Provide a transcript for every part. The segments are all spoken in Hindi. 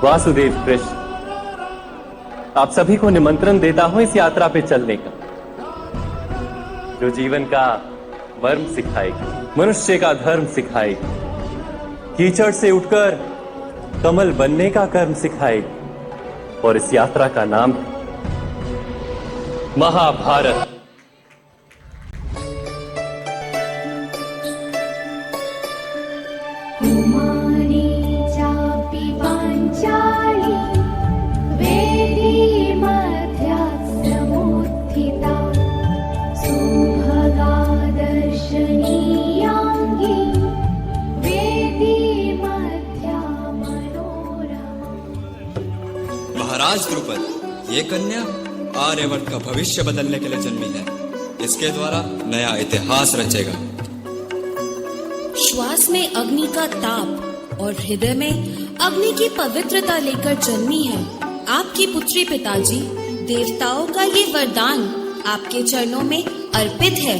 वासुदेव कृष्ण, आप सभी को निमंत्रण देता हूं इस यात्रा पे चलने का, जो जीवन का मर्म सिखाएगी, मनुष्य का धर्म सिखाएगी, कीचड़ से उठकर कमल बनने का कर्म सिखाएगी। और इस यात्रा का नाम है महाभारत। महाराज द्रुपद, ये कन्या आर्यवर्त का भविष्य बदलने के लिए जन्मी है। इसके द्वारा नया इतिहास रचेगा। श्वास में अग्नि का ताप और हृदय में अग्नि की पवित्रता लेकर जन्मी है आपकी पुत्री पिताजी। देवताओं का ये वरदान आपके चरणों में अर्पित है।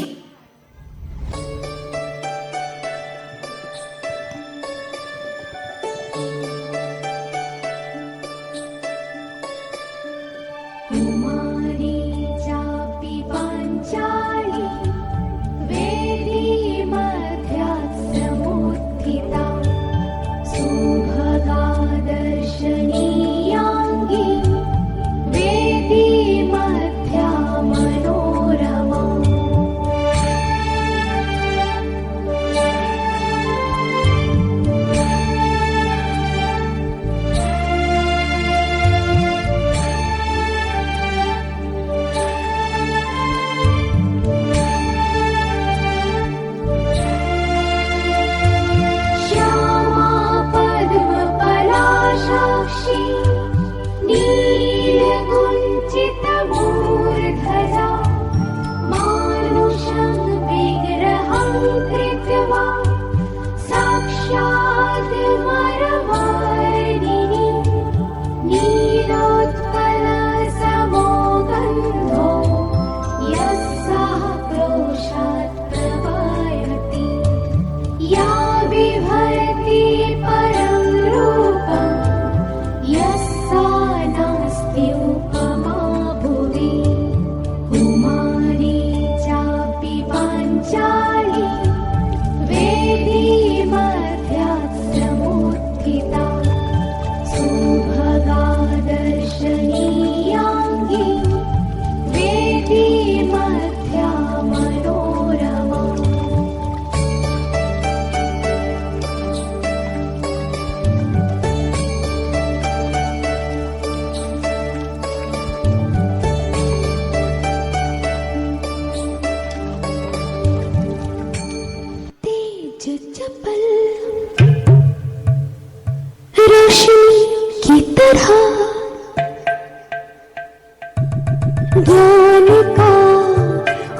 ज्ञान का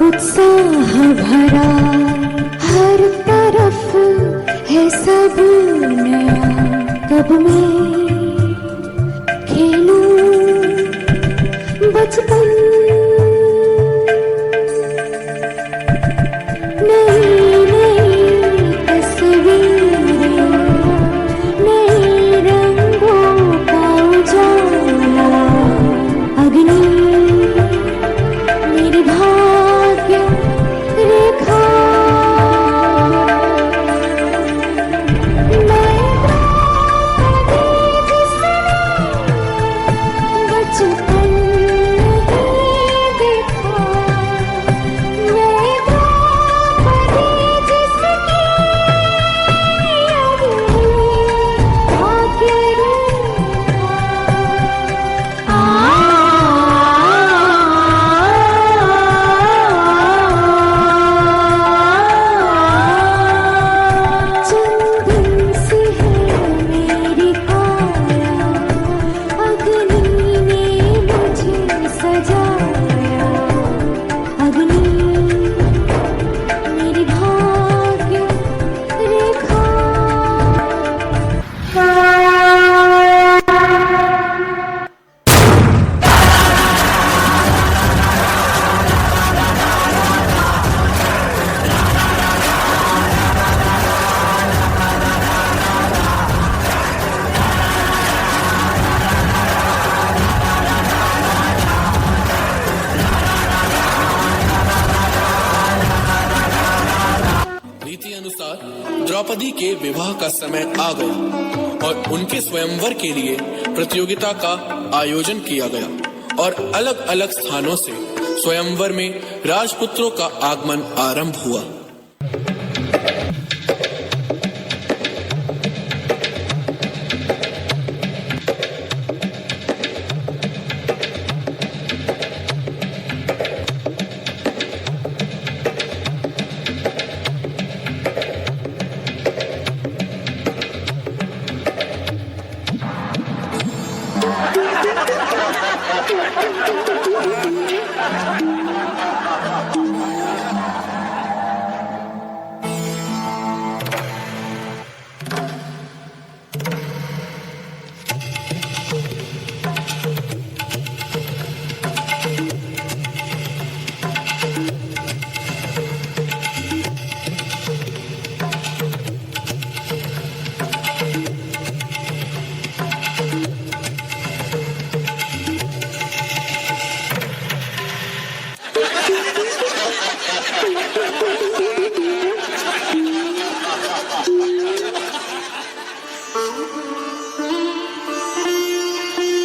उत्साह भरा, हर तरफ है सब नया। कब मैं खेलूं बचपन, नई नई तस्वीरें, नए रंगों का उजाला। अग्नि मेरी भाग्य रेखा, मैं द्रौपदी के विवाह का समय आ गया और उनके स्वयंवर के लिए प्रतियोगिता का आयोजन किया गया और अलग अलग स्थानों से स्वयंवर में राजपुत्रों का आगमन आरंभ हुआ।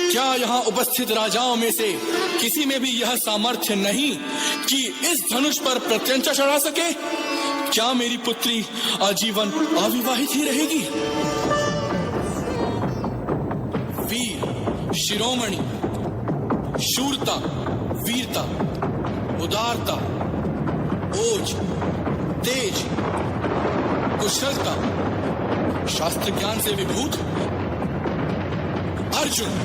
क्या यहाँ उपस्थित राजाओं में से किसी में भी यह सामर्थ्य नहीं कि इस धनुष पर प्रत्यंचा चढ़ा सके? क्या मेरी पुत्री आजीवन अविवाहित ही रहेगी? वीर, शिरोमणि, शूरता, वीरता, उदारता, ओज, तेज, कुशलता, शास्त्र ज्ञान से विभूत अर्जुन।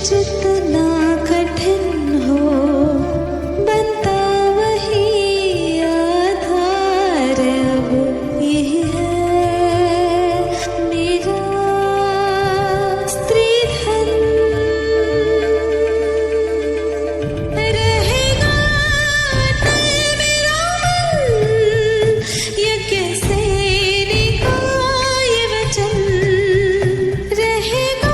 जितना कठिन हो बनता वही आधार। अब यही है मेरा स्त्री धन, रहेगा तय मेरा मन, ये कैसे निभाए वचन, रहेगा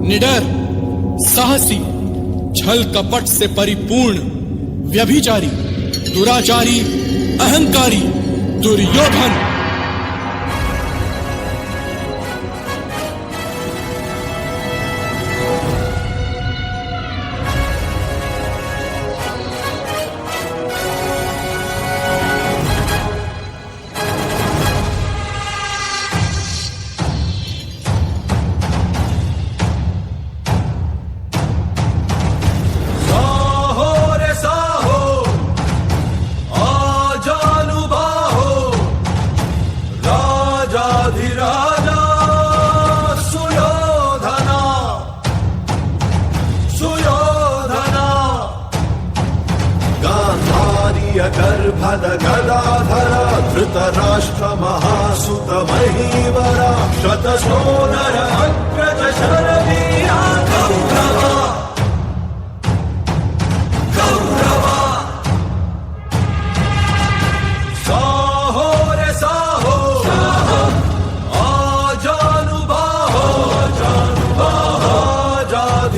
निडर, साहसी, छल कपट से परिपूर्ण, व्यभिचारी, दुराचारी, अहंकारी दुर्योधन। गर्भद गदाधर धृतराष्ट्र महासुत महीवरा शतसोदर अग्रज शरवीरा कौरवा कौरवा साहो रे साहो आजानुबाहो आजाधिराजा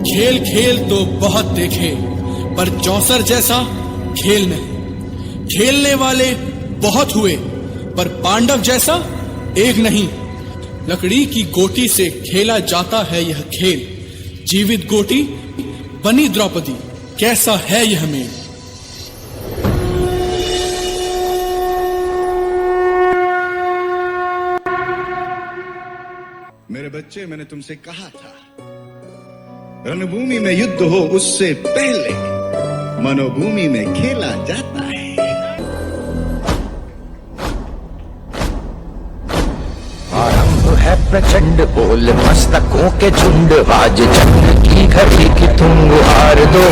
खेल खेल तो बहुत देखे, पर चौसर जैसा खेल नहीं। खेलने वाले बहुत हुए, पर पांडव जैसा एक नहीं। लकड़ी की गोटी से खेला जाता है यह खेल, जीवित गोटी बनी द्रौपदी, कैसा है यह मेल। मेरे बच्चे, मैंने तुमसे कहा था, रणभूमि में युद्ध हो उससे पहले मनोभूमि में खेला जाता है। आरंभ है प्रचंड बोल मस्तकों के झुंड, आज जंग की घड़ी की तुम गुहार दो।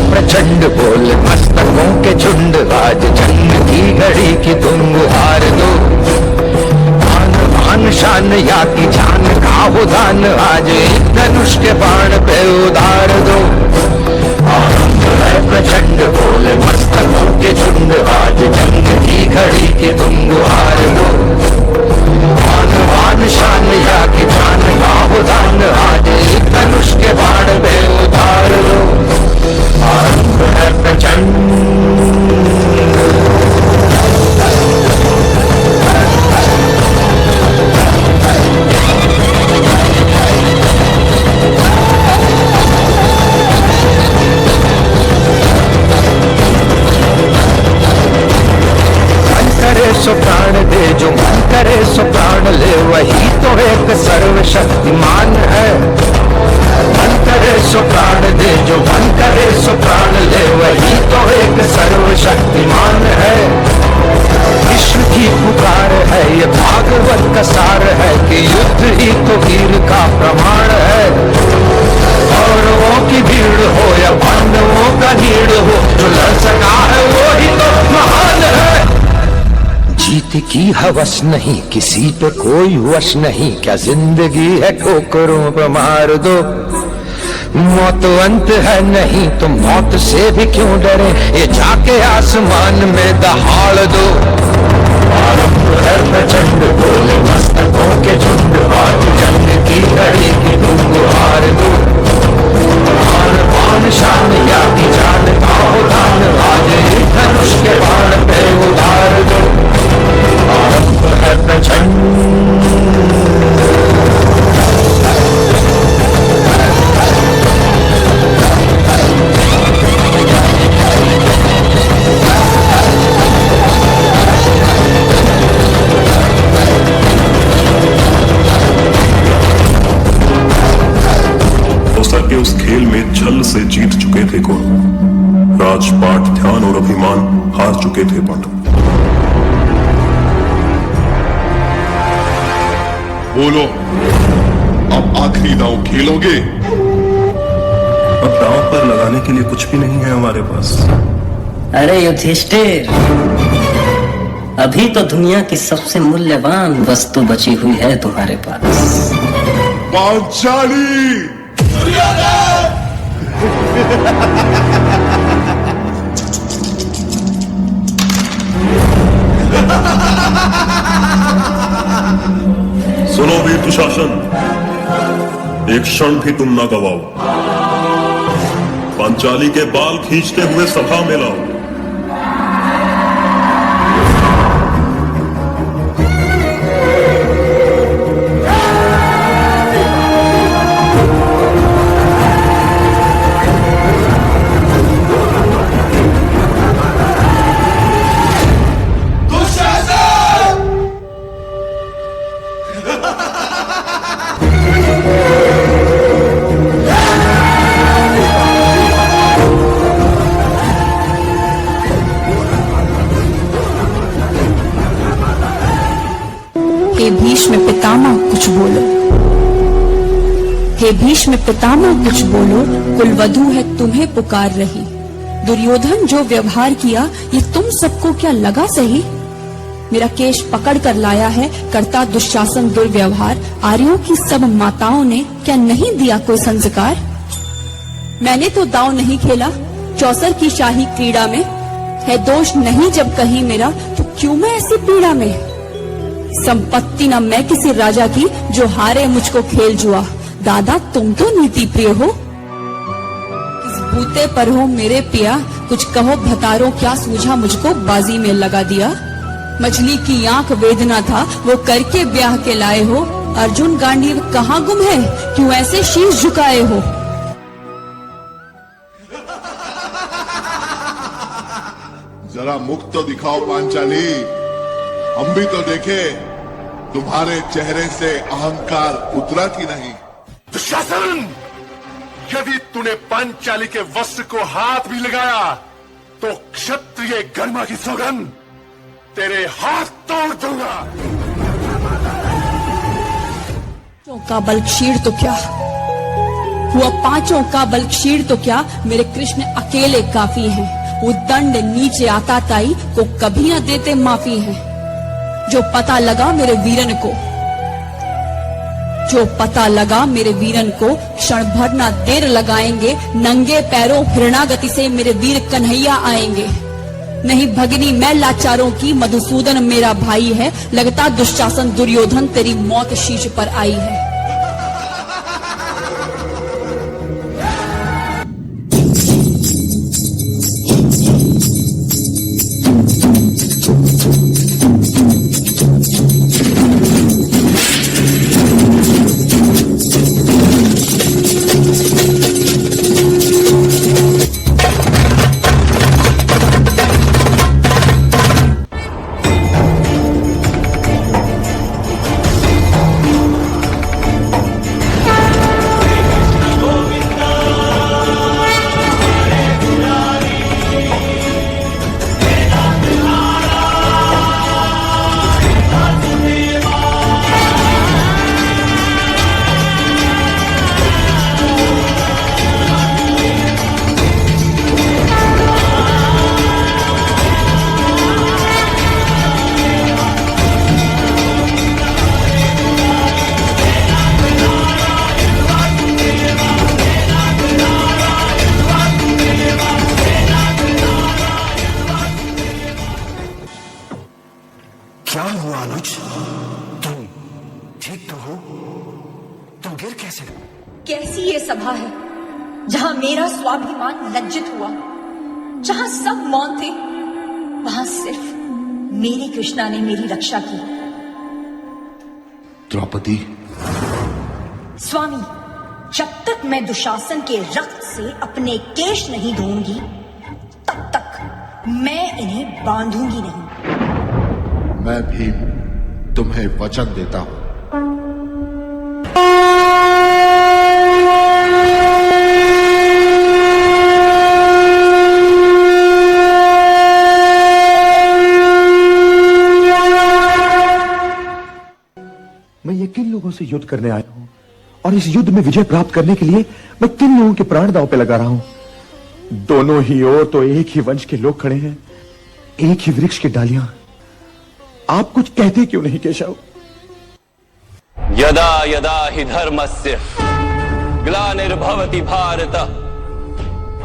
प्रचंड बोल मस्तकों के झुंड, आज जंग की घड़ी की तुम गुहार दो। आन बान शान या की जान का हो दान, आज एक धनुष के बाण पे उधार दो। आरंभ है प्रचंड बोल मस्तकों के झुंड, आज जंग की घड़ी की तुम गुहार दो। आन बान शान या की जान का हो दान, आज एक धनुष के बाण पे उधार दो। आरंभ है प्रचंड सो प्राण दे, जो मन करे सो प्राण ले, वही तो एक सर्वशक्तिमान है। मन करे सो प्राण दे, जो मन करे सो प्राण ले, वही तो एक सर्वशक्तिमान है। विश्व की पुकार है, ये भागवत का सार है, कि युद्ध ही तो वीर का प्रमाण है। कौरवों की भीड़ हो या पांडवों का नीड़ हो, जो लड़ सका है वो ही तो महान है। जीत की हवस नहीं, किसी पे कोई वश नहीं, क्या जिंदगी है ठोकरों पर मार दो। मौत अंत है नहीं, तो मौत से भी क्यों डरे, ये जाके आसमान में दहाड़ दो। आरंभ है प्रचंड बोल मस्तकों के झुंड, आज जंग की घड़ी की तुम गुहार दो। आन बान शान या की जान का हो दान, आज एक धनुष के बाण पे उधार दो। आरंभ है प्रचंड के उस खेल में छल से जीत चुके थे कौरव, राजपाट ध्यान और अभिमान हार चुके थे पांडव। बोलो, अब आखिरी दांव खेलोगे? अब दांव पर लगाने के लिए कुछ भी नहीं है हमारे पास। अरे युधिष्ठिर, अभी तो दुनिया की सबसे मूल्यवान वस्तु बची हुई है तुम्हारे पास। पांचाली। सुनो वीर दुशासन, एक क्षण भी तुम ना गवाओ। पांचाली के बाल खींचते हुए सभा में लाओ। हे भीष्म पितामह कुछ बोलो, हे भीष्म पितामह कुछ बोलो, कुलवधू है तुम्हें पुकार रही। दुर्योधन जो व्यवहार किया ये तुम सबको क्या लगा सही? मेरा केश पकड़ कर लाया है करता दुशासन दुर्व्यवहार। आर्यों की सब माताओं ने क्या नहीं दिया कोई संस्कार? मैंने तो दांव नहीं खेला चौसर की शाही क्रीड़ा में। है दोष नहीं जब कहीं मेरा तो क्यों मैं ऐसी पीड़ा में? संपत्ति न मैं किसी राजा की जो हारे मुझको खेल जुआ। दादा तुम तो नीति प्रिय हो, किस बूते पर हो मेरे पिया। कुछ कहो भतारो क्या सूझा मुझको बाजी में लगा दिया। मछली की आंख वेदना था वो करके ब्याह के लाए हो। अर्जुन गांडीव कहाँ गुम है क्यों ऐसे शीश झुकाए हो? जरा मुख तो दिखाओ पांचाली, हम भी तो देखे तुम्हारे चेहरे से अहंकार उतरा कि नहीं। दुशासन, यदि तूने पांचाली के वस्त्र को हाथ भी लगाया तो क्षत्रिय गर्मा की सौगंध तेरे हाथ तोड़ दूंगा। का बल क्षीण तो क्या हुआ, पांचों का बल क्षीण तो क्या, मेरे कृष्ण अकेले काफी हैं। वो दंड नीचे आता ताई को कभी न देते माफी है। जो पता लगा मेरे वीरन को, जो पता लगा मेरे वीरन को, क्षण भर ना देर लगाएंगे। नंगे पैरों हिरणागति से मेरे वीर कन्हैया आएंगे। नहीं भगनी मैं लाचारों की, मधुसूदन मेरा भाई है। लगता दुशासन दुर्योधन तेरी मौत शीश पर आई है। क्या हुआ अनुज? तुम ठीक तो हो? तुम गिर कैसे? कैसी ये सभा है जहां मेरा स्वाभिमान लज्जित हुआ, जहां सब मौन थे, वहां सिर्फ मेरी कृष्णा ने मेरी रक्षा की। द्रौपदी, स्वामी, जब तक मैं दुशासन के रक्त से अपने केश नहीं धोऊंगी तब तक मैं इन्हें बांधूंगी नहीं। मैं भी तुम्हें वचन देता हूं। मैं ये किन लोगों से युद्ध करने आया हूं और इस युद्ध में विजय प्राप्त करने के लिए मैं किन लोगों के प्राण दांव पे लगा रहा हूं। दोनों ही ओर तो एक ही वंश के लोग खड़े हैं, एक ही वृक्ष की डालियां, आप कुछ कहते क्यों नहीं केशव? यदा यदा हि धर्मस्य ग्लानिर्भवति भारत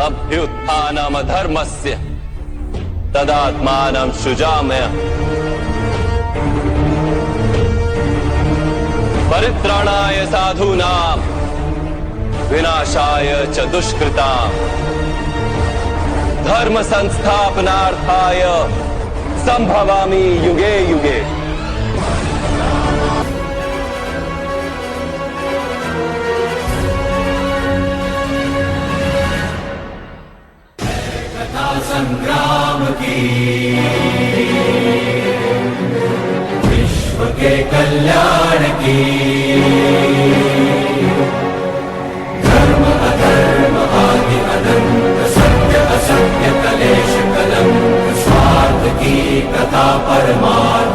अभ्युत्थानमधर्मस्य तदात्मानं सृजाम्यहम्। परित्राणाय साधूनां विनाशाय च दुष्कृतां धर्म संस्थापनार्थाय संभवामि युगे युगे। संग्राम की विश्व के कल्याण की धर्म अधर्म आदि अनंत सत्य असत्य कलेश कलंक स्वार्थ की कथा परमार्थ